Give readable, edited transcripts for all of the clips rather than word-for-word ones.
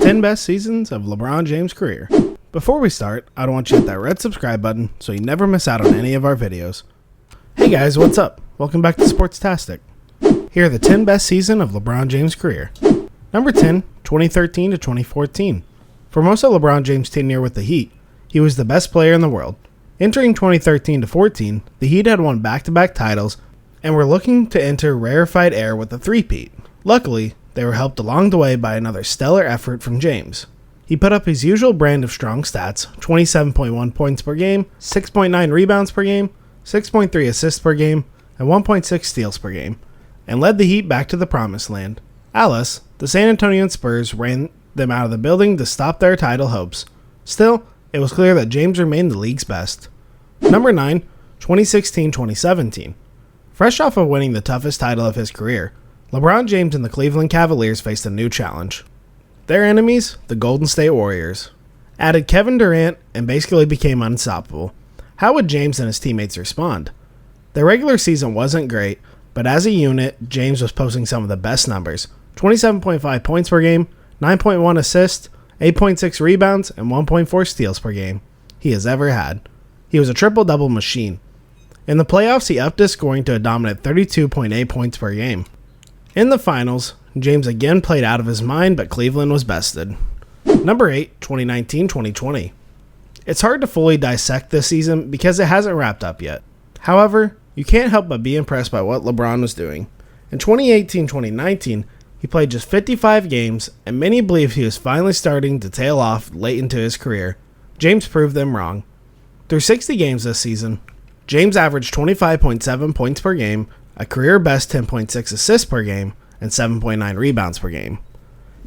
10 best seasons of LeBron James' career. Before we start, I want you to hit that red subscribe button so you never miss out on any of our videos. Hey guys, what's up? Welcome back to SporTastic. Here are the 10 best seasons of LeBron James' career. Number 10, 2013 to 2014. For most of LeBron James' tenure with the Heat, he was the best player in the world. Entering 2013 to 14, the Heat had won back-to-back titles and were looking to enter rarefied air with a three-peat. Luckily, they were helped along the way by another stellar effort from James. He put up his usual brand of strong stats, 27.1 points per game, 6.9 rebounds per game, 6.3 assists per game, and 1.6 steals per game, and led the Heat back to the promised land. Alas, the San Antonio Spurs ran them out of the building to stop their title hopes. Still, it was clear that James remained the league's best. Number 9, 2016-2017. Fresh off of winning the toughest title of his career, LeBron James and the Cleveland Cavaliers faced a new challenge. Their enemies, the Golden State Warriors, added Kevin Durant and basically became unstoppable. How would James and his teammates respond? Their regular season wasn't great, but as a unit, James was posting some of the best numbers: 27.5 points per game, 9.1 assists, 8.6 rebounds, and 1.4 steals per game he has ever had. He was a triple-double machine. In the playoffs, he upped his scoring to a dominant 32.8 points per game. In the finals, James again played out of his mind, but Cleveland was bested. Number 8, 2019-2020. It's hard to fully dissect this season because it hasn't wrapped up yet. However, you can't help but be impressed by what LeBron was doing. In 2018-2019, he played just 55 games, and many believe he was finally starting to tail off late into his career. James proved them wrong. Through 60 games this season, James averaged 25.7 points per game, a career-best 10.6 assists per game, and 7.9 rebounds per game.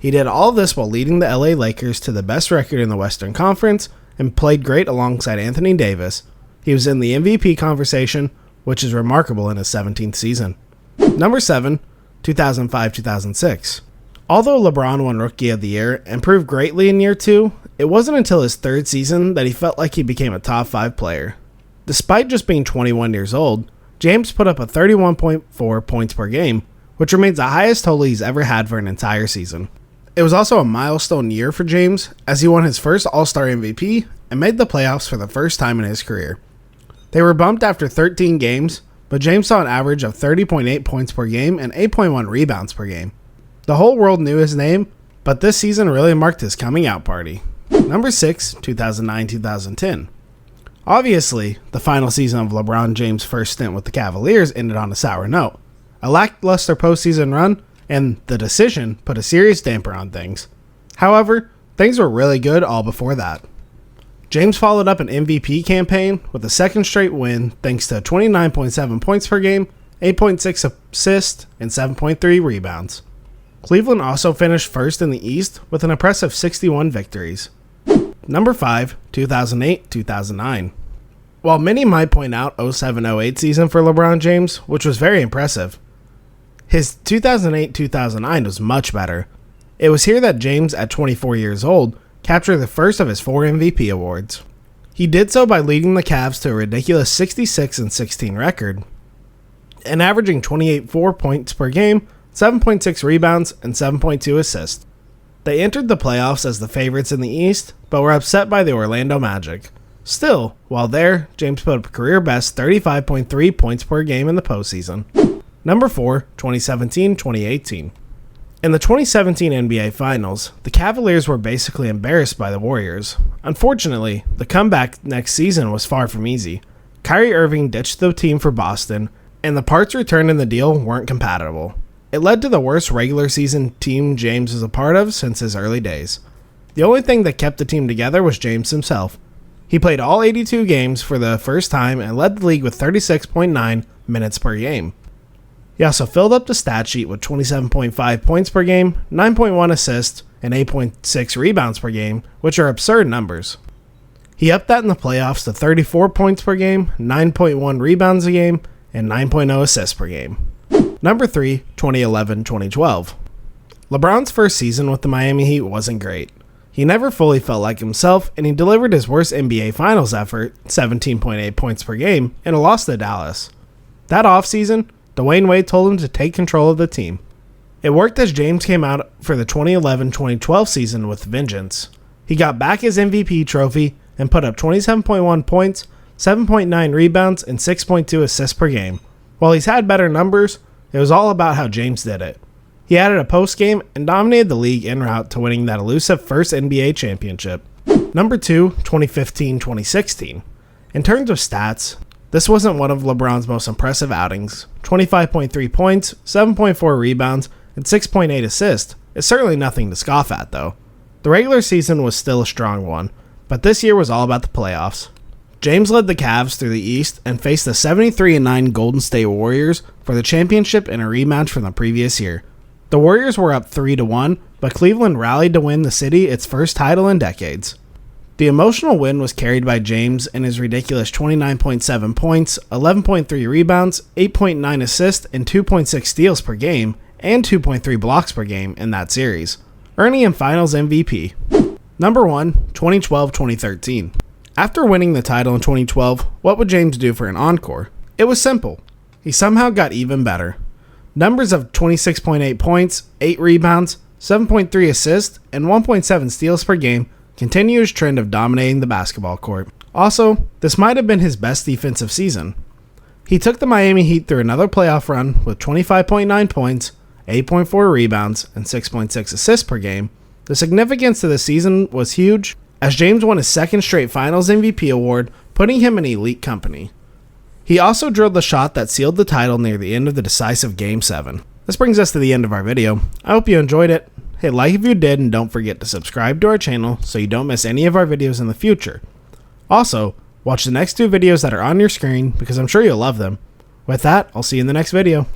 He did all this while leading the LA Lakers to the best record in the Western Conference and played great alongside Anthony Davis. He was in the MVP conversation, which is remarkable in his 17th season. Number 7, 2005-2006. Although LeBron won Rookie of the Year and proved greatly in year 2, it wasn't until his third season that he felt like he became a top 5 player. Despite just being 21 years old, James put up a 31.4 points per game, which remains the highest total he's ever had for an entire season. It was also a milestone year for James, as he won his first All-Star MVP and made the playoffs for the first time in his career. They were bumped after 13 games, but James saw an average of 30.8 points per game and 8.1 rebounds per game. The whole world knew his name, but this season really marked his coming out party. Number 6, 2009-2010. Obviously, the final season of LeBron James' first stint with the Cavaliers ended on a sour note. A lackluster postseason run and the decision put a serious damper on things. However, things were really good all before that. James followed up an MVP campaign with a second straight win thanks to 29.7 points per game, 8.6 assists, and 7.3 rebounds. Cleveland also finished first in the East with an impressive 61 victories. Number 5, 2008-2009. While many might point out 07-08 season for LeBron James, which was very impressive, his 2008-2009 was much better. It was here that James, at 24 years old, captured the first of his 4 MVP awards. He did so by leading the Cavs to a ridiculous 66-16 record, and averaging 28.4 points per game, 7.6 rebounds, and 7.2 assists. They entered the playoffs as the favorites in the East, but were upset by the Orlando Magic. Still, while there, James put up a career-best 35.3 points per game in the postseason. Number 4, 2017-2018. In the 2017 NBA Finals, the Cavaliers were basically embarrassed by the Warriors. Unfortunately, the comeback next season was far from easy. Kyrie Irving ditched the team for Boston, and the parts returned in the deal weren't compatible. It led to the worst regular season team James was a part of since his early days. The only thing that kept the team together was James himself. He played all 82 games for the first time and led the league with 36.9 minutes per game. He also filled up the stat sheet with 27.5 points per game, 9.1 assists, and 8.6 rebounds per game, which are absurd numbers. He upped that in the playoffs to 34 points per game, 9.1 rebounds a game, and 9.0 assists per game. Number 3, 2011-2012. LeBron's first season with the Miami Heat wasn't great. He never fully felt like himself, and he delivered his worst NBA Finals effort, 17.8 points per game, in a loss to Dallas. That offseason, Dwayne Wade told him to take control of the team. It worked as James came out for the 2011-2012 season with vengeance. He got back his MVP trophy and put up 27.1 points, 7.9 rebounds, and 6.2 assists per game. While he's had better numbers, it was all about how James did it. He added a post-game and dominated the league en route to winning that elusive first NBA championship. Number 2, 2015-2016. In terms of stats, this wasn't one of LeBron's most impressive outings. 25.3 points, 7.4 rebounds, and 6.8 assists is certainly nothing to scoff at, though. The regular season was still a strong one, but this year was all about the playoffs. James led the Cavs through the East and faced the 73-9 Golden State Warriors for the championship in a rematch from the previous year. The Warriors were up 3-1, but Cleveland rallied to win the city its first title in decades. The emotional win was carried by James in his ridiculous 29.7 points, 11.3 rebounds, 8.9 assists, and 2.6 steals per game, and 2.3 blocks per game in that series, earning him Finals MVP. Number 1, 2012-2013. After winning the title in 2012, what would James do for an encore? It was simple. He somehow got even better. Numbers of 26.8 points, 8 rebounds, 7.3 assists, and 1.7 steals per game continue his trend of dominating the basketball court. Also, this might have been his best defensive season. He took the Miami Heat through another playoff run with 25.9 points, 8.4 rebounds, and 6.6 assists per game. The significance to the season was huge, as James won his second straight Finals MVP award, putting him in elite company. He also drilled the shot that sealed the title near the end of the decisive Game 7. This brings us to the end of our video. I hope you enjoyed it. Hit like if you did, and don't forget to subscribe to our channel so you don't miss any of our videos in the future. Also, watch the next 2 videos that are on your screen because I'm sure you'll love them. With that, I'll see you in the next video.